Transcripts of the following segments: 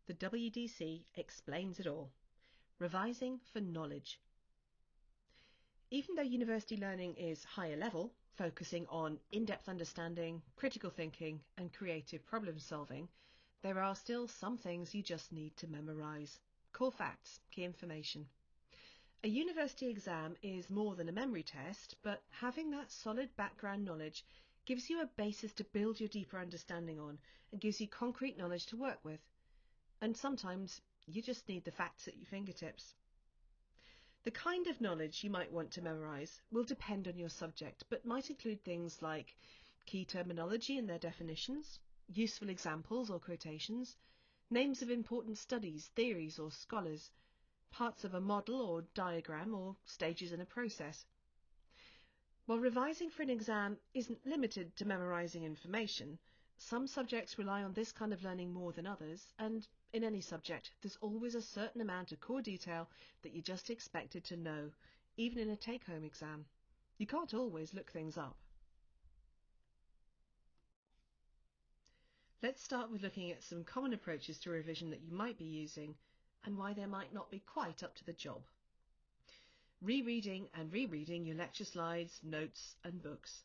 The WDC explains it all. Revising for knowledge. Even though university learning is higher level, focusing on in-depth understanding, critical thinking, and creative problem solving, there are still some things you just need to memorize. Core facts, key information. A university exam is more than a memory test, but having that solid background knowledge gives you a basis to build your deeper understanding on and gives you concrete knowledge to work with. And sometimes you just need the facts at your fingertips. The kind of knowledge you might want to memorize will depend on your subject, but might include things like key terminology and their definitions, useful examples or quotations, names of important studies, theories or scholars, parts of a model or diagram, or stages in a process. While revising for an exam isn't limited to memorizing information, some subjects rely on this kind of learning more than others, and in any subject there's always a certain amount of core detail that you're just expected to know, even in a take-home exam. You can't always look things up. Let's start with looking at some common approaches to revision that you might be using and why they might not be quite up to the job. Rereading and rereading your lecture slides, notes and books.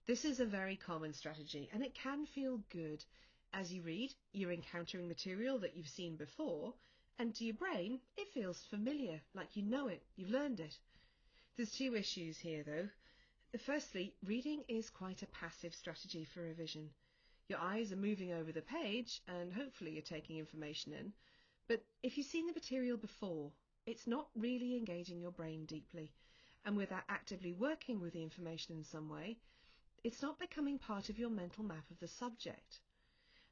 This is a very common strategy and it can feel good. As you read, you're encountering material that you've seen before, and to your brain it feels familiar, like you know it, you've learned it. There's two issues here though. Firstly, reading is quite a passive strategy for revision. Your eyes are moving over the page and hopefully you're taking information in, but if you've seen the material before, it's not really engaging your brain deeply, and without actively working with the information in some way, it's not becoming part of your mental map of the subject.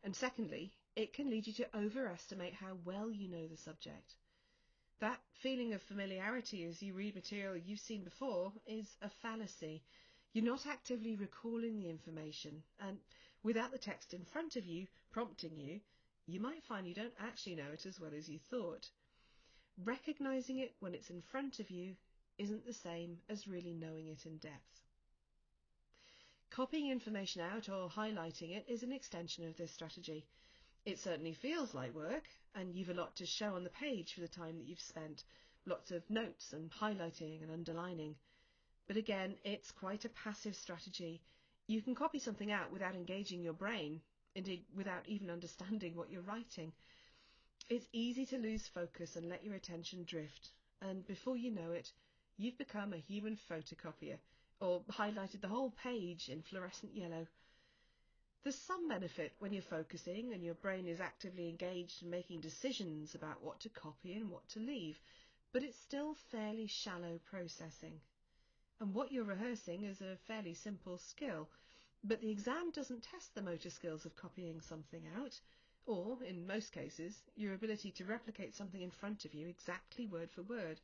And secondly, it can lead you to overestimate how well you know the subject. That feeling of familiarity as you read material you've seen before is a fallacy. You're not actively recalling the information, and without the text in front of you prompting you, you might find you don't actually know it as well as you thought. Recognizing it when it's in front of you isn't the same as really knowing it in depth. Copying information out or highlighting it is an extension of this strategy. It certainly feels like work, and you've a lot to show on the page for the time that you've spent, lots of notes and highlighting and underlining. But again, it's quite a passive strategy. You can copy something out without engaging your brain, indeed without even understanding what you're writing. It's easy to lose focus and let your attention drift, and before you know it, you've become a human photocopier, or highlighted the whole page in fluorescent yellow. There's some benefit when you're focusing and your brain is actively engaged in making decisions about what to copy and what to leave, but it's still fairly shallow processing. And what you're rehearsing is a fairly simple skill, but the exam doesn't test the motor skills of copying something out, or, in most cases, your ability to replicate something in front of you exactly word for word.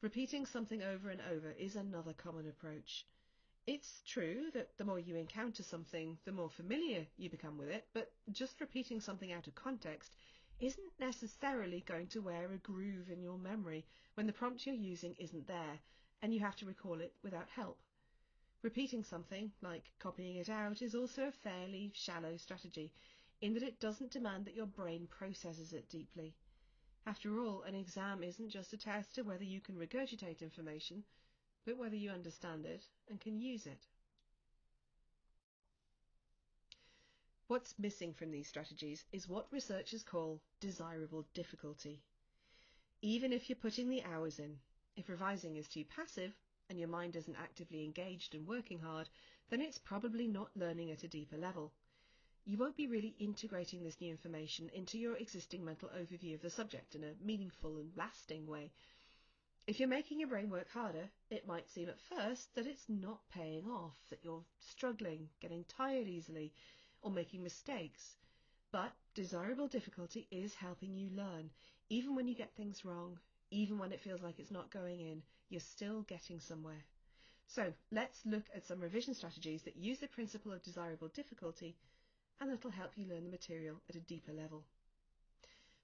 Repeating something over and over is another common approach. It's true that the more you encounter something, the more familiar you become with it, but just repeating something out of context isn't necessarily going to wear a groove in your memory when the prompt you're using isn't there, and you have to recall it without help. Repeating something, like copying it out, is also a fairly shallow strategy, in that it doesn't demand that your brain processes it deeply. After all, an exam isn't just a test of whether you can regurgitate information, but whether you understand it and can use it. What's missing from these strategies is what researchers call desirable difficulty. Even if you're putting the hours in, if revising is too passive and your mind isn't actively engaged and working hard, then it's probably not learning at a deeper level. You won't be really integrating this new information into your existing mental overview of the subject in a meaningful and lasting way. If you're making your brain work harder, it might seem at first that it's not paying off, that you're struggling, getting tired easily, or making mistakes. But desirable difficulty is helping you learn. Even when you get things wrong, even when it feels like it's not going in, you're still getting somewhere. So let's look at some revision strategies that use the principle of desirable difficulty, and that'll help you learn the material at a deeper level.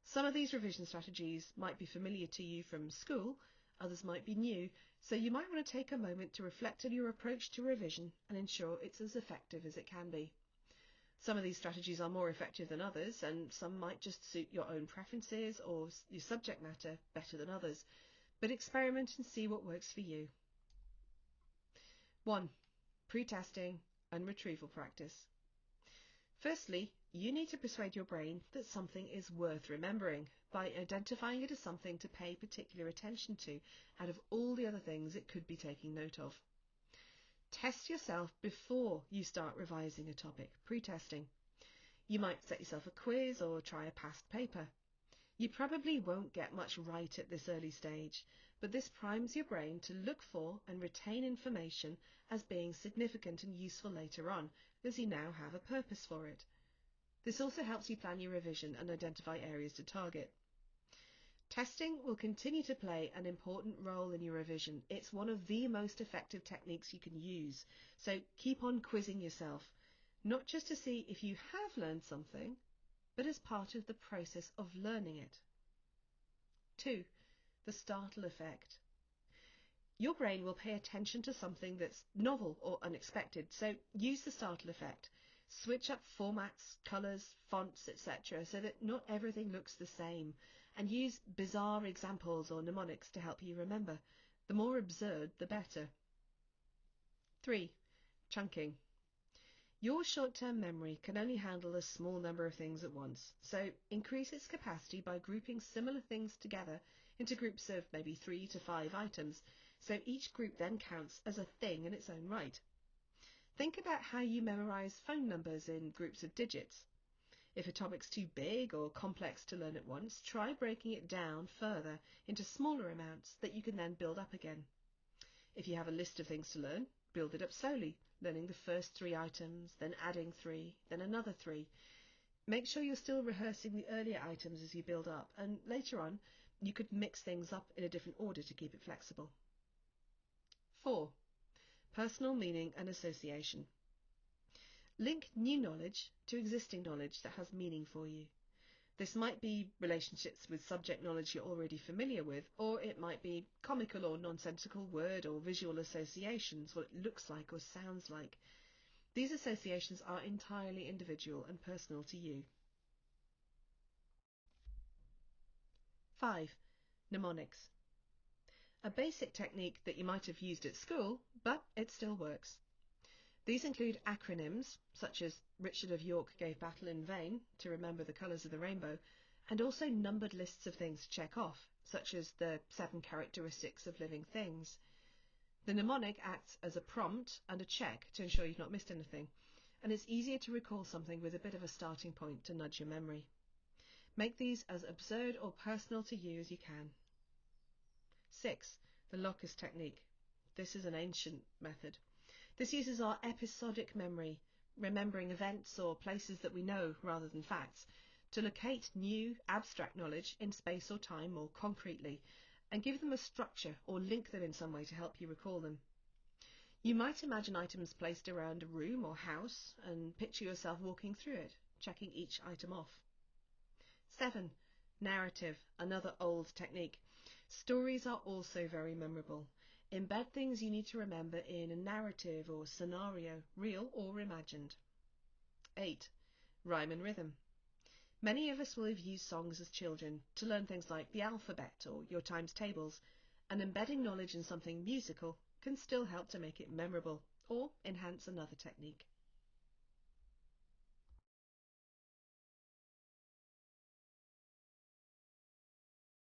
Some of these revision strategies might be familiar to you from school, others might be new, so you might want to take a moment to reflect on your approach to revision and ensure it's as effective as it can be. Some of these strategies are more effective than others, and some might just suit your own preferences or your subject matter better than others, but experiment and see what works for you. 1. Pre-testing and retrieval practice. Firstly, you need to persuade your brain that something is worth remembering by identifying it as something to pay particular attention to out of all the other things it could be taking note of. Test yourself before you start revising a topic, pre-testing. You might set yourself a quiz or try a past paper. You probably won't get much right at this early stage, but this primes your brain to look for and retain information as being significant and useful later on, as you now have a purpose for it. This also helps you plan your revision and identify areas to target. Testing will continue to play an important role in your revision. It's one of the most effective techniques you can use, so keep on quizzing yourself, not just to see if you have learned something, but as part of the process of learning it. 2. The startle effect. Your brain will pay attention to something that's novel or unexpected, so use the startle effect. Switch up formats, colours, fonts, etc. so that not everything looks the same, and use bizarre examples or mnemonics to help you remember. The more absurd, the better. 3. Chunking. Your short-term memory can only handle a small number of things at once, so increase its capacity by grouping similar things together into groups of maybe 3 to 5 items, so each group then counts as a thing in its own right. Think about how you memorize phone numbers in groups of digits. If a topic's too big or complex to learn at once, try breaking it down further into smaller amounts that you can then build up again. If you have a list of things to learn, build it up slowly, learning the first 3 items, then adding 3, then another 3. Make sure you're still rehearsing the earlier items as you build up, and later on you could mix things up in a different order to keep it flexible. 4. Personal meaning and association. Link new knowledge to existing knowledge that has meaning for you. This might be relationships with subject knowledge you're already familiar with, or it might be comical or nonsensical word or visual associations, what it looks like or sounds like. These associations are entirely individual and personal to you. 5. Mnemonics. A basic technique that you might have used at school, but it still works. These include acronyms, such as Richard of York gave battle in vain, to remember the colours of the rainbow, and also numbered lists of things to check off, such as the 7 characteristics of living things. The mnemonic acts as a prompt and a check to ensure you've not missed anything, and it's easier to recall something with a bit of a starting point to nudge your memory. Make these as absurd or personal to you as you can. 6. The locus technique. This is an ancient method. This uses our episodic memory, remembering events or places that we know rather than facts, to locate new, abstract knowledge in space or time more concretely, and give them a structure or link them in some way to help you recall them. You might imagine items placed around a room or house and picture yourself walking through it, checking each item off. 7. Narrative, another old technique. Stories are also very memorable. Embed things you need to remember in a narrative or scenario, real or imagined. 8. Rhyme and rhythm. Many of us will have used songs as children to learn things like the alphabet or your times tables, and embedding knowledge in something musical can still help to make it memorable or enhance another technique.